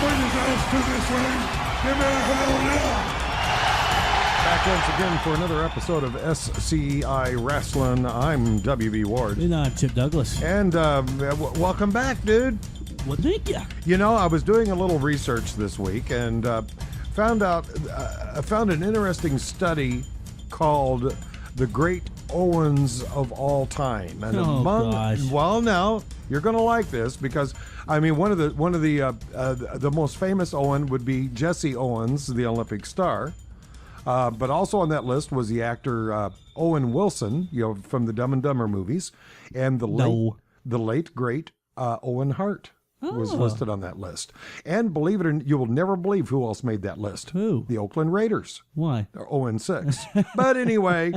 bring his ass to this ring. Give me a hell yeah. Back once again for another episode of SCI Wrestling. I'm WB Ward. And I'm Chip Douglas. And welcome back, dude. Well, thank you. You know, I was doing a little research this week and found an interesting study called The Great Owens of All Time. And gosh. Well, now you're going to like this because I mean one of the most famous Owen would be Jesse Owens, the Olympic star. But also on that list was the actor Owen Wilson, you know, from the Dumb and Dumber movies, and the late great Owen Hart was listed on that list. And believe it or not, you will never believe who else made that list. Who? The Oakland Raiders. Why? They're 0-6. But anyway.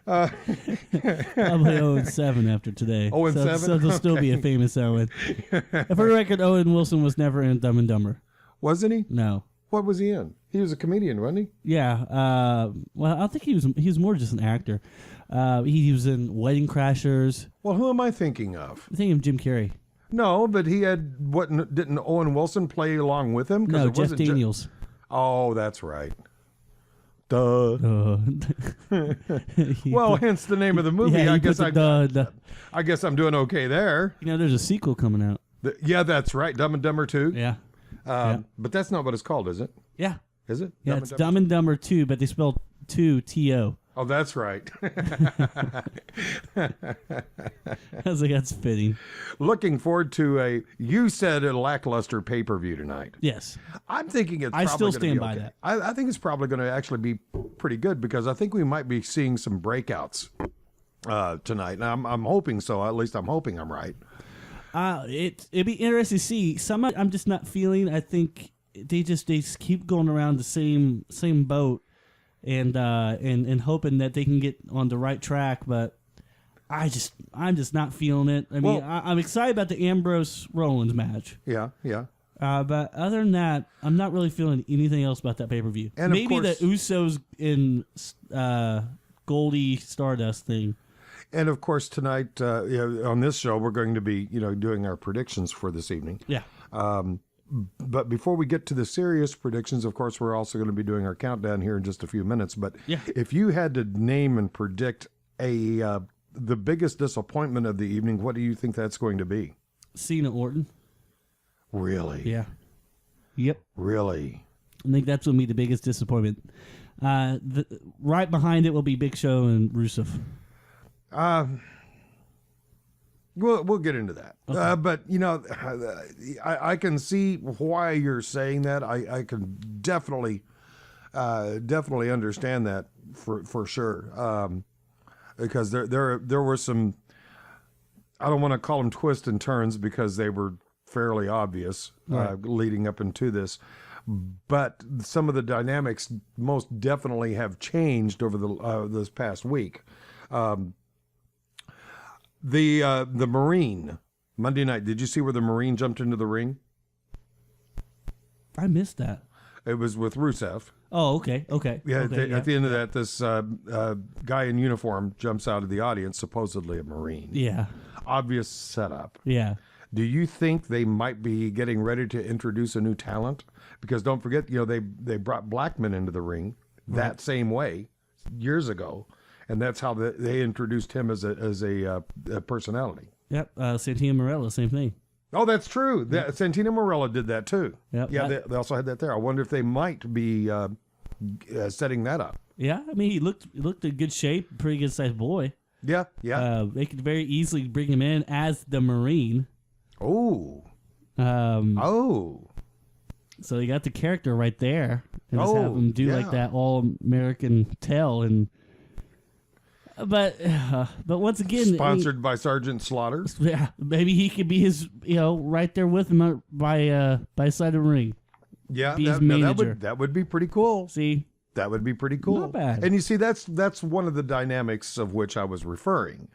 Probably 0-7 after today. 0-7? So there'll still be a famous Owen. For the record, Owen Wilson was never in Dumb and Dumber. Wasn't he? No. What was he in? He was a comedian, wasn't he? Yeah. Well, I think he was more just an actor. He was in Wedding Crashers. Well, who am I thinking of? I think of Jim Carrey. No, but he had, didn't Owen Wilson play along with him? No, Jeff Daniels. Oh, that's right. Duh. Well, hence the name of the movie. Yeah, I guess I'm doing okay there. You know, there's a sequel coming out. Yeah, that's right. Dumb and Dumber 2. Yeah. But that's not what it's called, is it? Yeah. Is it? Yeah, it's Dumb and Dumber 2, but they spelled 2 T-O. Oh, that's right. I was like, that's fitting. Looking forward to you said a lackluster pay-per-view tonight. Yes. I'm thinking it's probably I still stand by that. I think it's probably going to actually be pretty good because I think we might be seeing some breakouts tonight. And I'm hoping so. At least I'm hoping I'm right. It'd be interesting to see. Some I'm just not feeling. I think they just keep going around the same boat and hoping that they can get on the right track, but I'm just not feeling it. I mean, I'm excited about the Ambrose Rollins match. Yeah. But other than that, I'm not really feeling anything else about that pay-per-view. And maybe of course, the Usos in Goldie Stardust thing. And of course, tonight on this show, we're going to be doing our predictions for this evening. Yeah. But before we get to the serious predictions, of course, we're also going to be doing our countdown here in just a few minutes. But if you had to name and predict the biggest disappointment of the evening, what do you think that's going to be? Cena Orton. Really? Yeah. Yep. Really? I think that's going to be the biggest disappointment. Right behind it will be Big Show and Rusev. We'll get into that. Okay. But, I can see why you're saying that. I can definitely understand that for sure. Because there were some, I don't want to call them twists and turns because they were fairly obvious leading up into this. But some of the dynamics most definitely have changed over this past week. The Marine Monday night. Did you see where the Marine jumped into the ring? I missed that. It was with Rusev. Oh, okay. Yeah. At the end of that, this guy in uniform jumps out of the audience, supposedly a Marine. Yeah. Obvious setup. Yeah. Do you think they might be getting ready to introduce a new talent? Because don't forget, they brought Blackman into the ring that same way years ago. And that's how they introduced him as a personality. Yep, Santino Marella, same thing. Oh, that's true. Santino Marella did that too. Yep. Yeah, they also had that there. I wonder if they might be setting that up. Yeah, I mean, he looked in good shape, pretty good sized boy. Yeah. They could very easily bring him in as the Marine. Oh. So you got the character right there, and just have him do like that all-American tell and. But once again, sponsored by Sergeant Slaughter. Yeah, maybe he could be his, right there with him by side of the ring. Yeah, be his manager. That would be pretty cool. See, that would be pretty cool. Not bad. And you see, that's one of the dynamics of which I was referring,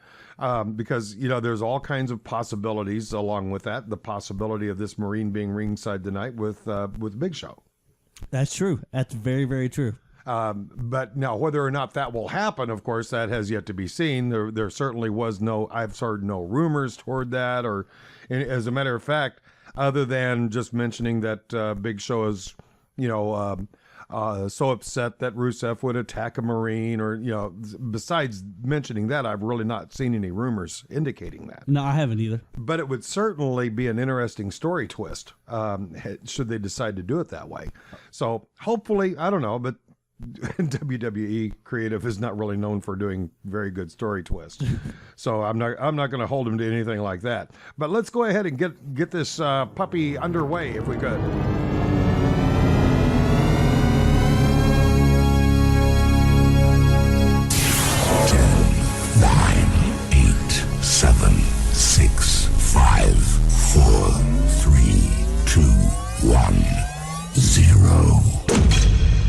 because there's all kinds of possibilities along with that. The possibility of this Marine being ringside tonight with Big Show. That's true. That's very, very true. But now, whether or not that will happen, of course, that has yet to be seen. There certainly was I've heard no rumors toward that, or as a matter of fact, other than just mentioning that Big Show is, so upset that Rusev would attack a Marine, or besides mentioning that, I've really not seen any rumors indicating that. No, I haven't either. But it would certainly be an interesting story twist, should they decide to do it that way. So hopefully, I don't know, but WWE creative is not really known for doing very good story twists. So I'm not going to hold them to anything like that. But let's go ahead and get this puppy underway if we could. 7, 6, 5, 4, 3, 2, 1, 0.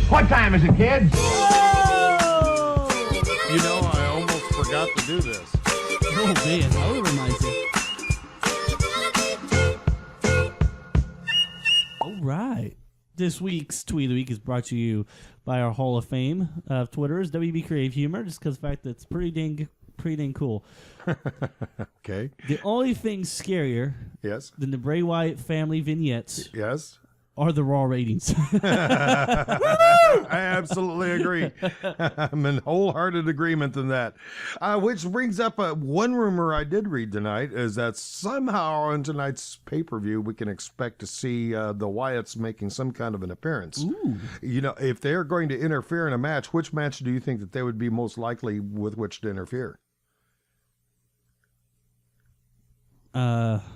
What time is it, kids? I almost forgot to do this. Oh man, that would remind you. All right. This week's Tweet of the Week is brought to you by our Hall of Fame of Twitters, WB Creative Humor, just because of the fact that it's pretty dang cool. Okay. The only thing scarier Yes. than the Bray Wyatt family vignettes Yes. are the Raw ratings. I absolutely agree. I'm in wholehearted agreement in that. Which brings up one rumor I did read tonight, is that somehow on tonight's pay-per-view we can expect to see the Wyatts making some kind of an appearance. Ooh. If they're going to interfere in a match, which match do you think that they would be most likely with which to interfere?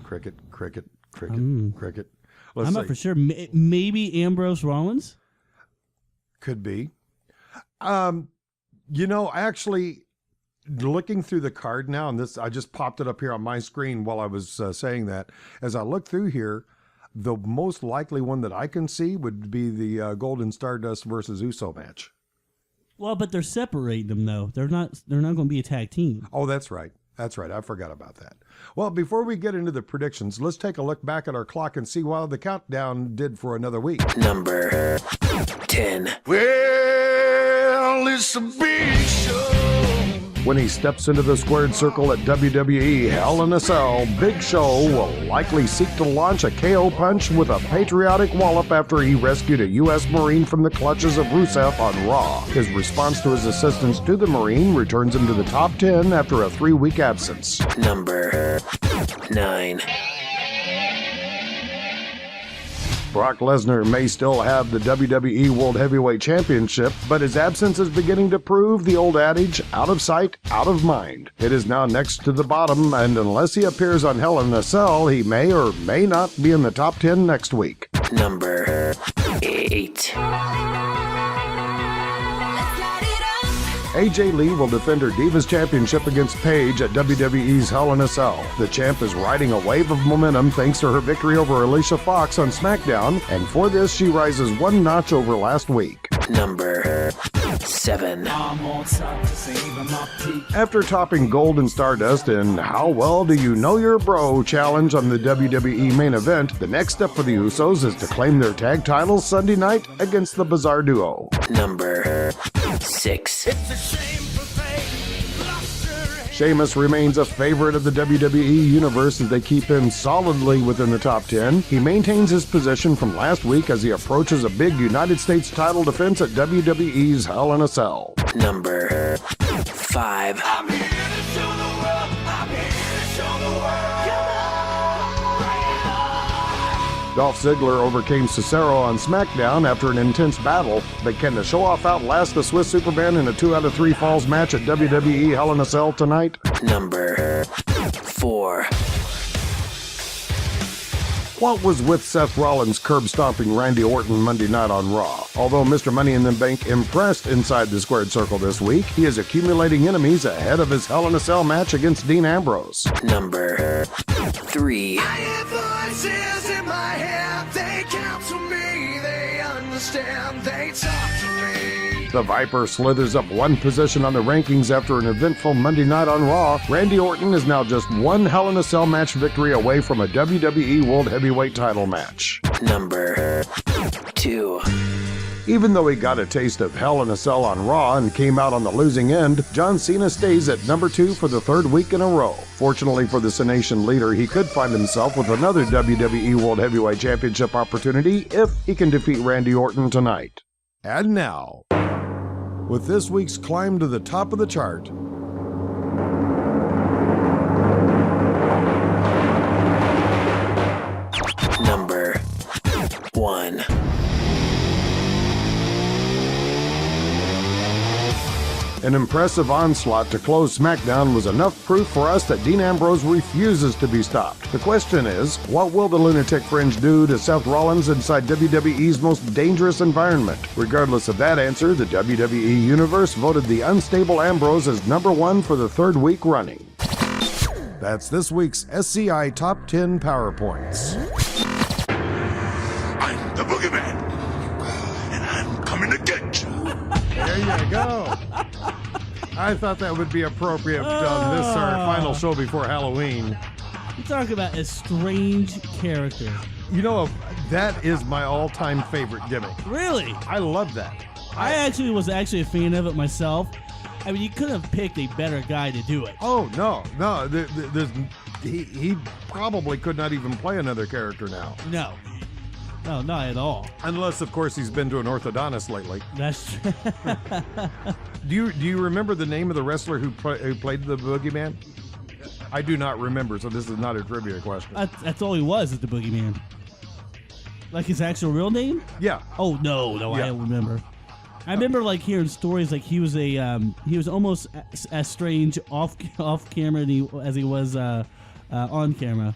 Cricket. I'm not for sure. Maybe Ambrose Rollins? Could be. Actually, looking through the card now, and I just popped it up here on my screen while I was saying that. As I look through here, the most likely one that I can see would be the Golden Stardust versus Uso match. Well, but they're separating them though. They're not going to be a tag team. Oh, that's right. That's right. I forgot about that. Well, before we get into the predictions, let's take a look back at our clock and see how the countdown did for another week. Number 10. Well, it's a big show. When he steps into the squared circle at WWE Hell in a Cell, Big Show will likely seek to launch a KO punch with a patriotic wallop after he rescued a U.S. Marine from the clutches of Rusev on Raw. His response to his assistance to the Marine returns him to the top 10 after a 3-week absence. Number 9. Brock Lesnar may still have the WWE World Heavyweight Championship, but his absence is beginning to prove the old adage, out of sight, out of mind. It is now next to the bottom, and unless he appears on Hell in a Cell, he may or may not be in the top 10 next week. Number 8. AJ Lee will defend her Divas Championship against Paige at WWE's Hell in a Cell. The champ is riding a wave of momentum thanks to her victory over Alicia Fox on SmackDown, and for this she rises one notch over last week. Number 7. After topping Golden Stardust in How Well Do You Know Your Bro challenge on the WWE main event, the next step for the Usos is to claim their tag titles Sunday night against the Bizarre Duo. Number 6. Sheamus remains a favorite of the WWE Universe as they keep him solidly within the top 10. He maintains his position from last week as he approaches a big United States title defense at WWE's Hell in a Cell. Number 5. I'm here to show the world. I'm here to show the world. Dolph Ziggler overcame Cesaro on SmackDown after an intense battle, but can the show-off outlast the Swiss Superman in a 2 out of 3 falls match at WWE Hell in a Cell tonight? Number 4. What was with Seth Rollins curb-stomping Randy Orton Monday night on Raw? Although Mr. Money in the Bank impressed inside the squared circle this week, he is accumulating enemies ahead of his Hell in a Cell match against Dean Ambrose. Number 3. I hear voices in my head. They counsel me. They understand. They talk to me. The Viper slithers up one position on the rankings after an eventful Monday night on Raw. Randy Orton is now just one Hell in a Cell match victory away from a WWE World Heavyweight title match. Number 2. Even though he got a taste of Hell in a Cell on Raw and came out on the losing end, John Cena stays at number 2 for the 3rd week in a row. Fortunately for the Cenation leader, he could find himself with another WWE World Heavyweight Championship opportunity if he can defeat Randy Orton tonight. And now, with this week's climb to the top of the chart, Number 1. an impressive onslaught to close SmackDown was enough proof for us that Dean Ambrose refuses to be stopped. The question is, what will the Lunatic Fringe do to Seth Rollins inside WWE's most dangerous environment? Regardless of that answer, the WWE Universe voted the unstable Ambrose as number 1 for the 3rd week running. That's this week's SCI Top 10 PowerPoints. I'm the boogeyman, and I'm coming to get you. There you go. I thought that would be appropriate on this our final show before Halloween. You talk about a strange character. You know, that is my all-time favorite gimmick. Really? I love that. I was a fan of it myself. I mean, you could have picked a better guy to do it. Oh, no. He probably could not even play another character now. No, not at all. Unless, of course, he's been to an orthodontist lately. That's true. Do you remember the name of the wrestler who played the Boogeyman? I do not remember, so this is not a trivia question. That's all he was, is the Boogeyman. Like his actual real name? Yeah. Oh, no, Yeah. I don't remember. I remember hearing stories like he was almost as strange off camera as he was on camera.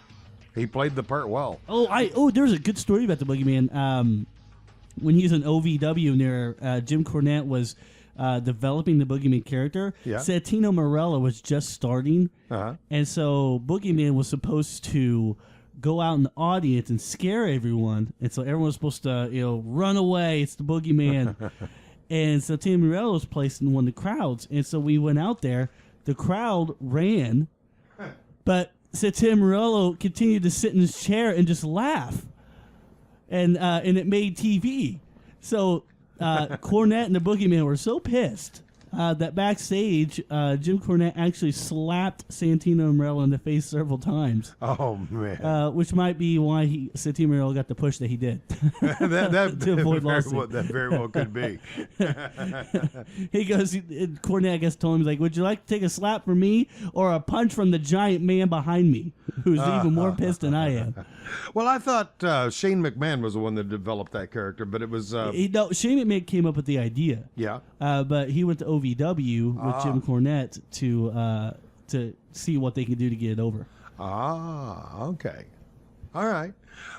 He played the part well. There's a good story about the Boogeyman. When he was in OVW near Jim Cornette was developing the Boogeyman character. Yeah. Santino Marella was just starting, Uh-huh. and so Boogeyman was supposed to go out in the audience and scare everyone, and so everyone was supposed to run away. It's the Boogeyman. And so Santino Marella was placed in one of the crowds, and so we went out there. The crowd ran, but Santino Marella continued to sit in his chair and just laugh, and it made TV. So Cornette and the Boogeyman were so pissed that backstage, Jim Cornette actually slapped Santino Marella in the face several times. Oh, man. Which might be why Santino Marella got the push that he did. To avoid lawsuit. That very well could be. He goes, Cornette, I guess, told him, he's like, would you like to take a slap from me or a punch from the giant man behind me, who's even more pissed than I am? Well, I thought Shane McMahon was the one that developed that character, but it was... Shane McMahon came up with the idea. Yeah. But he went to OVW with Jim Cornette to see what they could do to get it over. Okay. All right.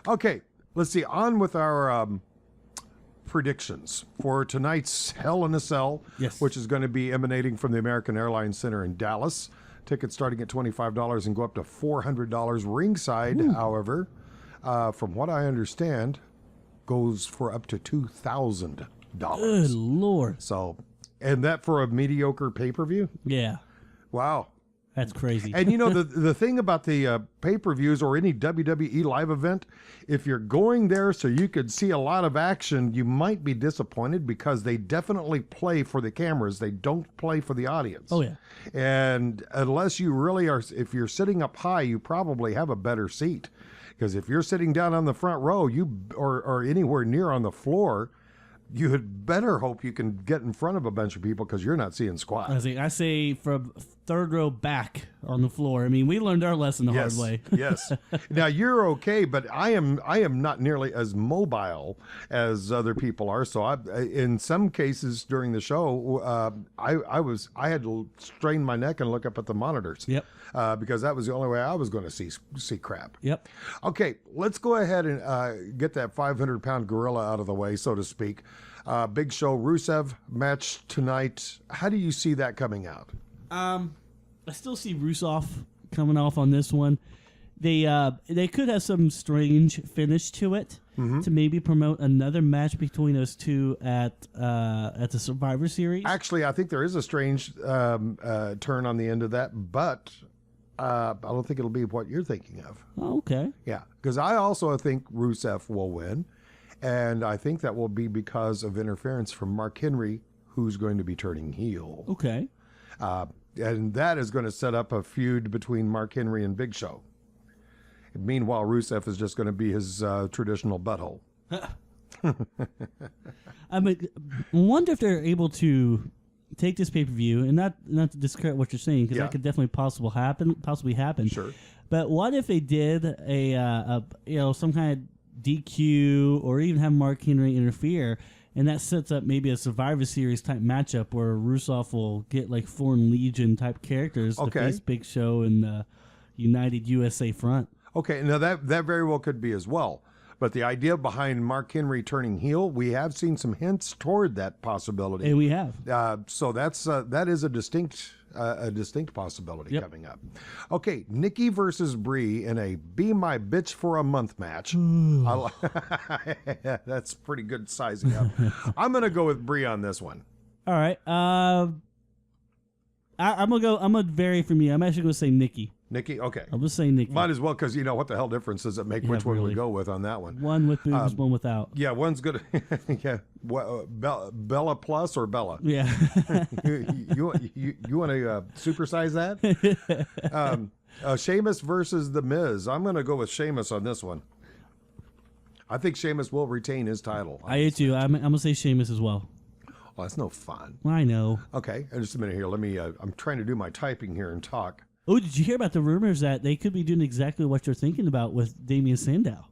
Okay, let's see. On with our predictions for tonight's Hell in a Cell, Yes. which is going to be emanating from the American Airlines Center in Dallas. Tickets starting at $25 and go up to $400 ringside, however, from what I understand, goes for up to $2,000. Good Lord. So, and that for a mediocre pay-per-view? Yeah, Wow. that's crazy. And you know, the thing about the pay-per-views or any WWE live event, if you're going there so you could see a lot of action, you might be disappointed because they definitely play for the cameras. They don't play for the audience. Oh, yeah. And unless you really are, if you're sitting up high, you probably have a better seat. Because if you're sitting down on the front row, or anywhere near on the floor, you had better hope you can get in front of a bunch of people because you're not seeing squat. I say from third row back on the floor. I mean, we learned our lesson the hard way. Yes. Now you're okay, but I am not nearly as mobile as other people are. So in some cases during the show, I had to strain my neck and look up at the monitors. Yep. Because that was the only way I was going to see crap. Yep. Okay, let's go ahead and get that 500-pound gorilla out of the way, so to speak. Big Show Rusev match tonight. How do you see that coming out? I still see Rusev coming off on this one. They could have some strange finish to it to maybe promote another match between those two at the Survivor Series. Actually, I think there is a strange turn on the end of that, but I don't think it'll be what you're thinking of. Oh, okay. Yeah, because I also think Rusev will win. And I think that will be because of interference from Mark Henry, who's going to be turning heel. Okay. And that is going to set up a feud between Mark Henry and Big Show. Meanwhile, Rusev is just going to be his traditional butthole. I mean, wonder if they're able to take this pay-per-view, and not to discredit what you're saying, because that could definitely possibly happen. Sure. But what if they did a some kind of DQ, or even have Mark Henry interfere, and that sets up maybe a Survivor Series type matchup where Rusev will get like Foreign Legion type characters to face Big Show and the United USA front. Okay, now that very well could be as well. But the idea behind Mark Henry turning heel, we have seen some hints toward that possibility. And we have. So that is a distinct possibility coming up. Okay, Nikki versus Brie in a Be My Bitch for a Month match. That's pretty good sizing up. I'm going to go with Brie on this one. All right. I'm gonna vary from you. I'm actually gonna say Nikki. Nikki, okay. I'm gonna say Nikki. Might as well, because what the hell difference does it make which one we go with on that one? One with boobs, one without. Yeah, one's good. Yeah, Bella Plus or Bella? Yeah. you want to supersize that? Sheamus versus The Miz. I'm going to go with Sheamus on this one. I think Sheamus will retain his title. I do too. I'm gonna say Sheamus as well. Well, that's no fun. I know. Okay, just a minute here. Let me. I'm trying to do my typing here and talk. Oh, did you hear about the rumors that they could be doing exactly what you're thinking about with Damian Sandow?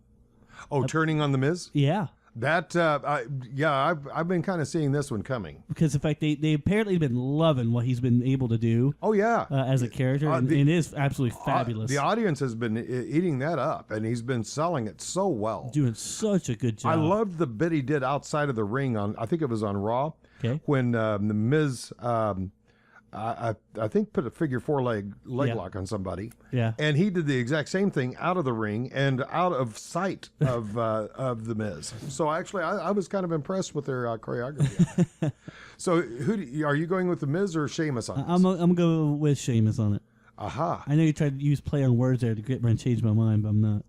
Oh, turning on The Miz? Yeah. That, I've been kind of seeing this one coming. Because, in fact, they apparently been loving what he's been able to do. Oh, yeah. As a character, and it is absolutely fabulous. The audience has been eating that up, and he's been selling it so well. Doing such a good job. I loved the bit he did outside of the ring I think it was on Raw. Okay. When The Miz, I think, put a figure four leg lock on somebody. Yeah. And he did the exact same thing out of the ring and out of sight of The Miz. So actually, I was kind of impressed with their choreography. So are you going with The Miz or Sheamus on this? I'm going to go with Sheamus on it. Aha. I know you tried to use play on words there to get me to change my mind, but I'm not.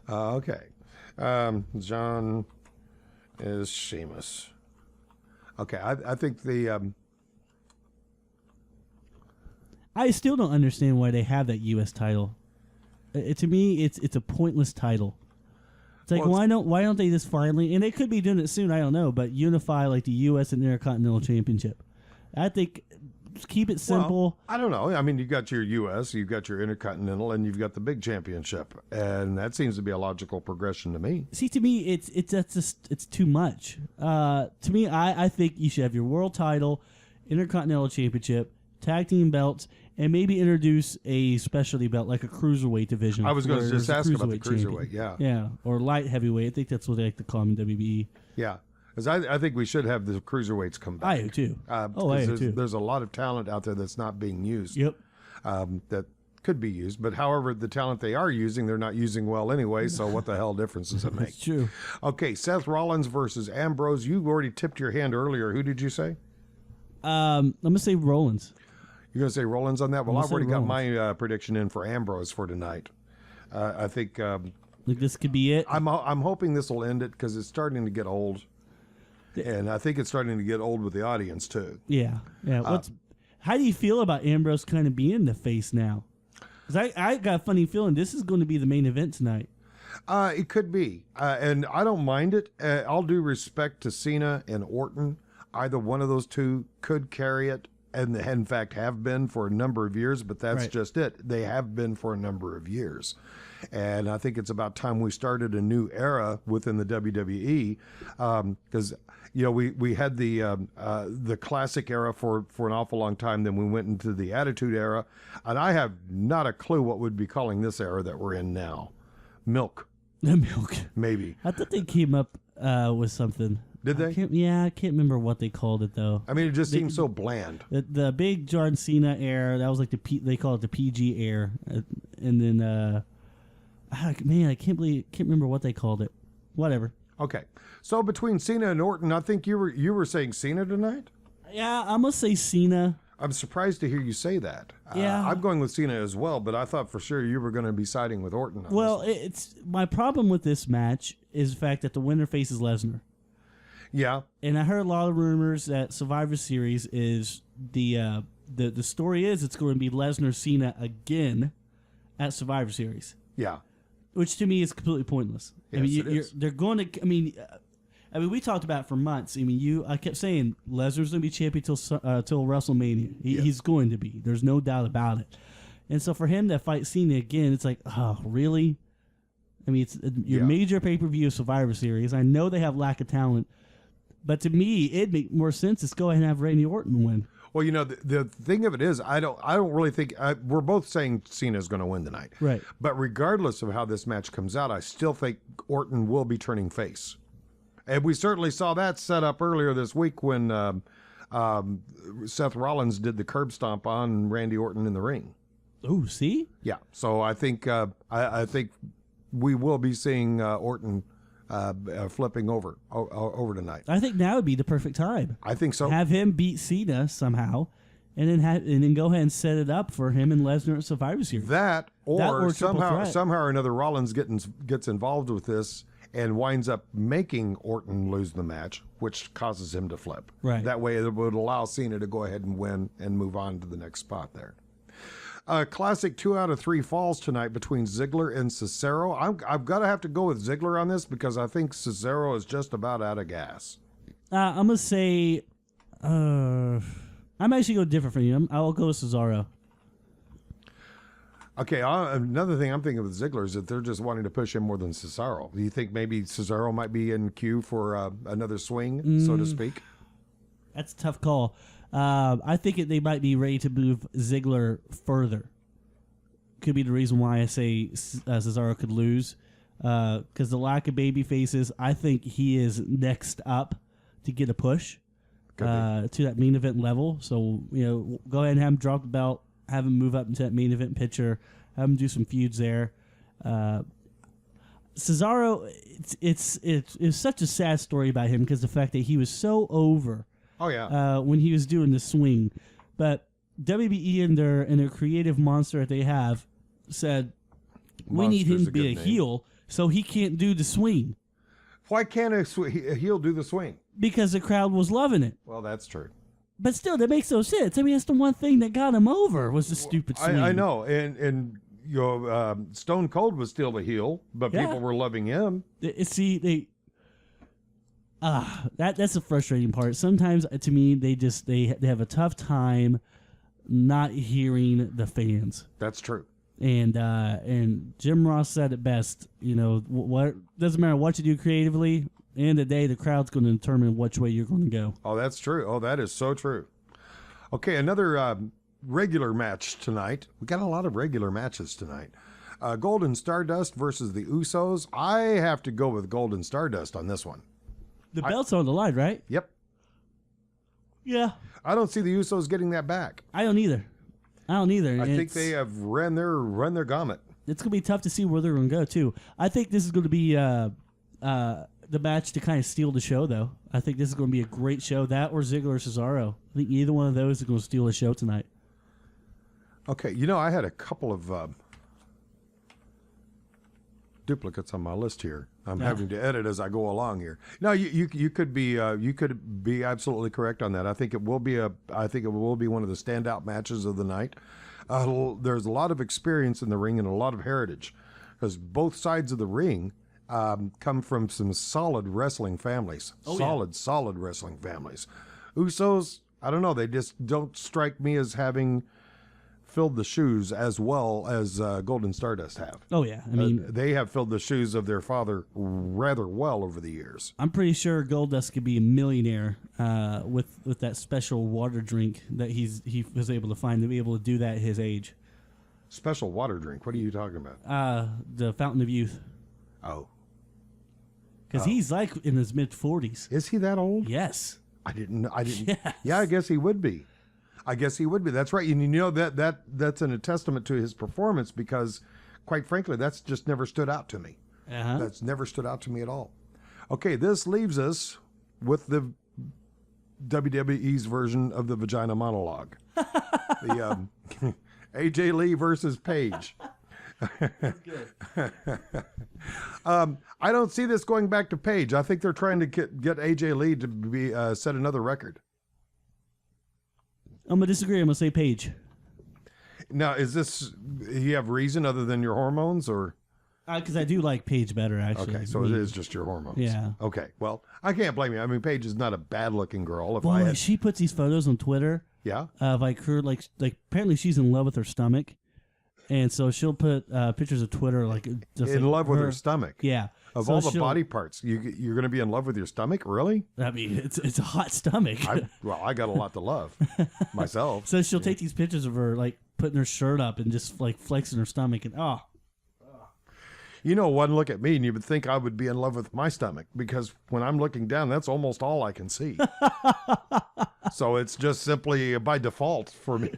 Okay. John is Sheamus. Okay, I think the... I still don't understand why they have that U.S. title. To me, it's a pointless title. It's like, why don't they just finally, and they could be doing it soon, I don't know, but unify like the U.S. and Intercontinental Championship. I think just keep it simple. Well, I don't know. I mean, you've got your U.S., you've got your Intercontinental, and you've got the big championship, and that seems to be a logical progression to me. See, to me, it's too much. To me, I think you should have your world title, Intercontinental Championship, tag team belts, and maybe introduce a specialty belt like a cruiserweight division. I was going to just ask about the cruiserweight, yeah, or light heavyweight. I think that's what they like to call them in WBE. Yeah, because I think we should have the cruiserweights come back. I do too. I do too. There's a lot of talent out there that's not being used. Yep. That could be used, but however, the talent they are using, they're not using well anyway. So what the hell difference does it make? That's true. Okay, Seth Rollins versus Ambrose. You already tipped your hand earlier. Who did you say? I'm gonna say Rollins. You're going to say Rollins on that? Well, I've already Rollins. got my prediction in for Ambrose for tonight. I think like this could be it. I'm hoping this will end it because it's starting to get old, and I think it's starting to get old with the audience too. Yeah. How do you feel about Ambrose kind of being the face now? Because I got a funny feeling this is going to be the main event tonight. It could be, and I don't mind it. All due respect to Cena and Orton, either one of those two could carry it. And in fact have been for a number of years, but that's just it. They have been for a number of years. And I think it's about time we started a new era within the WWE because, we had the classic era for an awful long time. Then we went into the Attitude Era. And I have not a clue what we'd be calling this era that we're in now. Milk. The milk. Maybe. I thought they came up with something. Did they? I can't remember what they called it though. I mean, it just seems so bland. The big John Cena era, that was like they call it the PG era, and then I can't remember what they called it. Whatever. Okay, so between Cena and Orton, I think you were saying Cena tonight. Yeah, I'm gonna say Cena. I'm surprised to hear you say that. Yeah. I'm going with Cena as well, but I thought for sure you were going to be siding with Orton on Well, this one. it's my problem with this match is the fact that the winner faces Lesnar. Yeah. And I heard a lot of rumors that Survivor Series is the story is it's going to be Lesnar Cena again at Survivor Series, Yeah. which to me is completely pointless. I Yes, mean, it is. they're going to. I mean, we talked about it for months. I mean, I kept saying Lesnar's going to be champion till WrestleMania. He's going to be. There's no doubt about it. And so for him to fight Cena again, it's like, oh, really? I mean, it's your major pay-per-view of Survivor Series. I know they have lack of talent, but to me, it'd make more sense to go ahead and have Randy Orton win. Well, you know, the thing of it is, I don't really think we're both saying Cena's going to win tonight. Right. But regardless of how this match comes out, I still think Orton will be turning face. And we certainly saw that set up earlier this week when Seth Rollins did the curb stomp on Randy Orton in the ring. Oh, see? Yeah. So I think I think we will be seeing Orton flipping over tonight. I think now would be the perfect time. I think so. Have him beat Cena somehow, and then go ahead and set it up for him and Lesnar at Survivor Series. That or Triple Threat. somehow or another Rollins gets involved with this and winds up making Orton lose the match, which causes him to flip. Right. That way it would allow Cena to go ahead and win and move on to the next spot there. Classic 2 out of 3 falls tonight between Ziggler and Cesaro. I've got to have to go with Ziggler on this because I think Cesaro is just about out of gas. I'm going to say, I'm actually going different from you. I'll go with Cesaro. Okay, another thing I'm thinking with Ziggler is that they're just wanting to push him more than Cesaro. Do you think maybe Cesaro might be in queue for another swing, so to speak? That's a tough call. I think they might be ready to move Ziggler further. Could be the reason why I say Cesaro could lose. Because the lack of baby faces, I think he is next up to get a push to that main event level. So, go ahead and have him drop the belt, have him move up into that main event picture, have him do some feuds there. Cesaro, it's such a sad story about him because the fact that he was so over. Oh yeah. When he was doing the swing, but WBE and their creative monster that they have said we need him to be a heel, so he can't do the swing. Why can't a heel do the swing? Because the crowd was loving it. Well, that's true. But still, that makes no sense. I mean, that's the one thing that got him over was the stupid swing. I know, and Stone Cold was still the heel, but people were loving him. That's the frustrating part. Sometimes, to me, they have a tough time not hearing the fans. That's true. And Jim Ross said it best. What doesn't matter what you do creatively. At the end of the day, the crowd's going to determine which way you're going to go. Oh, that's true. Oh, that is so true. Okay, another regular match tonight. We got a lot of regular matches tonight. Golden Stardust versus the Usos. I have to go with Golden Stardust on this one. The belt's on the line, right? Yep. Yeah. I don't see the Usos getting that back. I don't either. I think they have run their gamut. It's going to be tough to see where they're going to go, too. I think this is going to be the match to kind of steal the show, though. I think this is going to be a great show. That or Ziggler or Cesaro. I think either one of those is going to steal the show tonight. Okay, I had a couple of duplicates on my list here. I'm having to edit as I go along here. No, you could be absolutely correct on that. I think it will be one of the standout matches of the night. There's a lot of experience in the ring and a lot of heritage, because both sides of the ring come from some solid wrestling families. Solid wrestling families. Usos, I don't know. They just don't strike me as having filled the shoes as well as Golden Stardust have. Oh, yeah. I mean, they have filled the shoes of their father rather well over the years. I'm pretty sure Goldust could be a millionaire with that special water drink that he was able to find to be able to do that at his age. Special water drink? What are you talking about? The Fountain of Youth. Oh. Because he's like in his mid-40s. Is he that old? Yes. I didn't. Yes. Yeah, I guess he would be. That's right. And that's a testament to his performance, because, quite frankly, that's just never stood out to me. Uh-huh. That's never stood out to me at all. Okay, this leaves us with the WWE's version of the vagina monologue. The AJ Lee versus Paige. I don't see this going back to Paige. I think they're trying to get AJ Lee to be set another record. I'm gonna disagree. I'm gonna say Paige. Now, is this, you have reason other than your hormones, or? Because I do like Paige better, actually. Okay, so it is just your hormones. Yeah. Okay, well, I can't blame you. I mean, Paige is not a bad-looking girl. If Well, I had, she puts these photos on Twitter yeah, of like her, like apparently she's in love with her stomach, and so she'll put pictures of Twitter like just in like love with her stomach. Yeah. Of So all the she'll- body parts, you're going to be in love with your stomach, really? I mean, it's a hot stomach. I got a lot to love myself. So she'll take these pictures of her like putting her shirt up and just like flexing her stomach, and You know, one look at me and you would think I would be in love with my stomach, because when I'm looking down, that's almost all I can see. So it's just simply by default for me.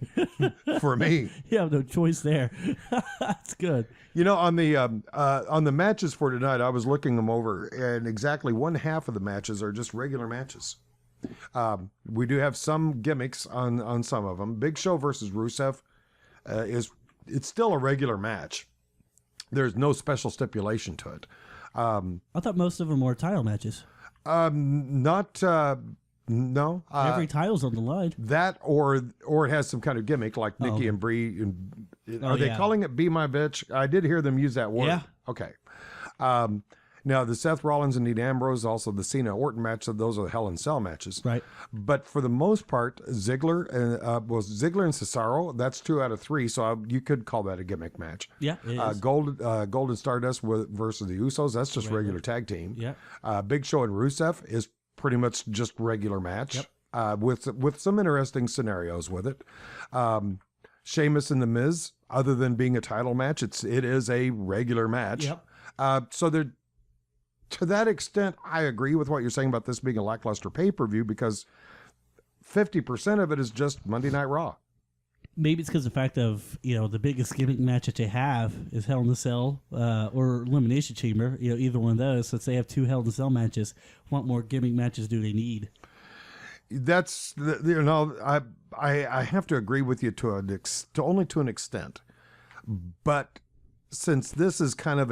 For me, you have no choice there. That's good. you know, on the matches for tonight, I was looking them over, and exactly one half of the matches are just regular matches. We do have some gimmicks on some of them. Big Show versus Rusev it's still a regular match. There's no special stipulation to it. I thought most of them were title matches. No. Every title's on the line. That or it has some kind of gimmick like Nikki and Brie. Are they calling it "Be My Bitch"? I did hear them use that word. Yeah. Okay. Now the Seth Rollins and Dean Ambrose, also the Cena Orton match, those are the Hell in Cell matches. Right. But for the most part, Ziggler and Cesaro. That's 2 out of 3. So you could call that a gimmick match. Yeah, it is. Golden Stardust versus the Usos. That's just regular tag team. Yeah. Big Show and Rusev is pretty much just regular match. Yep. With some interesting scenarios with it. Sheamus and The Miz, other than being a title match, it is a regular match. Yep. So there, to that extent, I agree with what you're saying about this being a lackluster pay-per-view, because 50% of it is just Monday Night Raw. Maybe it's because the fact of, the biggest gimmick match that they have is Hell in a Cell or Elimination Chamber. Either one of those. Since they have 2 Hell in a Cell matches, what more gimmick matches do they need? That's I have to agree with you only to an extent, but since this is kind of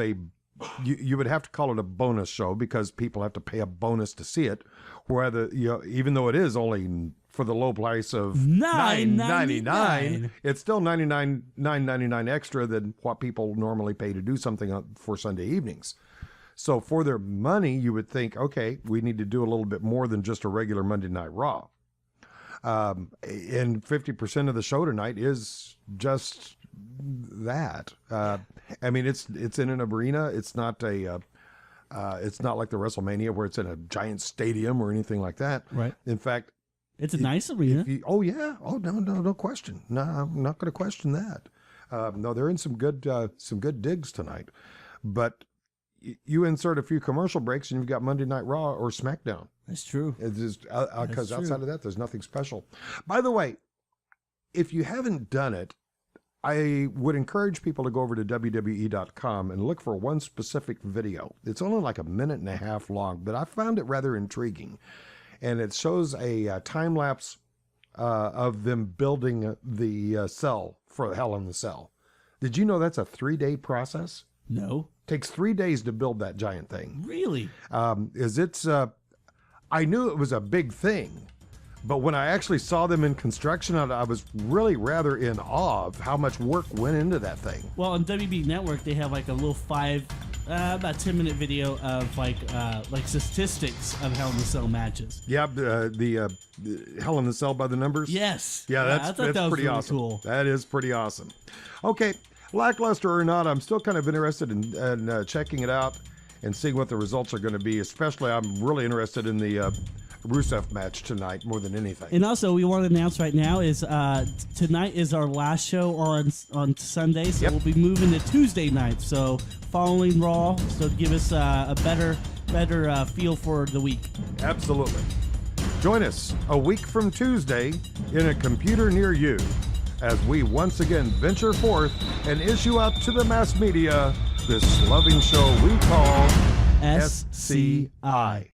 you would have to call it a bonus show, because people have to pay a bonus to see it. Whether even though it is only for the low price of $9.99, it's still $9.99 extra than what people normally pay to do something for Sunday evenings. So for their money, you would think, okay, we need to do a little bit more than just a regular Monday Night Raw. And 50% of the show tonight is just that. I mean, it's in an arena. It's not like the WrestleMania where it's in a giant stadium or anything like that. Right. In fact, it's a nice arena. Oh yeah. Oh no question. No, I'm not going to question that. No, they're in some good digs tonight, but you insert a few commercial breaks and you've got Monday Night Raw or SmackDown. That's true. It's just because outside of that, there's nothing special. By the way, if you haven't done it, I would encourage people to go over to WWE.com and look for one specific video. It's only like 1.5 minutes long, but I found it rather intriguing. And it shows a time-lapse of them building the cell for Hell in the Cell. Did you know that's a 3-day process? No. Takes 3 days to build that giant thing. Really? I knew it was a big thing, but when I actually saw them in construction, I was really rather in awe of how much work went into that thing. Well, on WB Network, they have like a little about 10-minute video of like statistics of Hell in the Cell matches. Yeah, the Hell in the Cell by the numbers? Yes. Yeah, I that's thought that was pretty really awesome. cool. That is pretty awesome. Okay, lackluster or not, I'm still kind of interested in checking it out and seeing what the results are going to be. Especially, I'm really interested in the Rusev match tonight more than anything. And also, we want to announce right now is tonight is our last show on Sunday, so we'll be moving to Tuesday night. So following Raw, so give us a better feel for the week. Absolutely. Join us a week from Tuesday in a computer near you as we once again venture forth and issue out to the mass media this loving show we call SCI.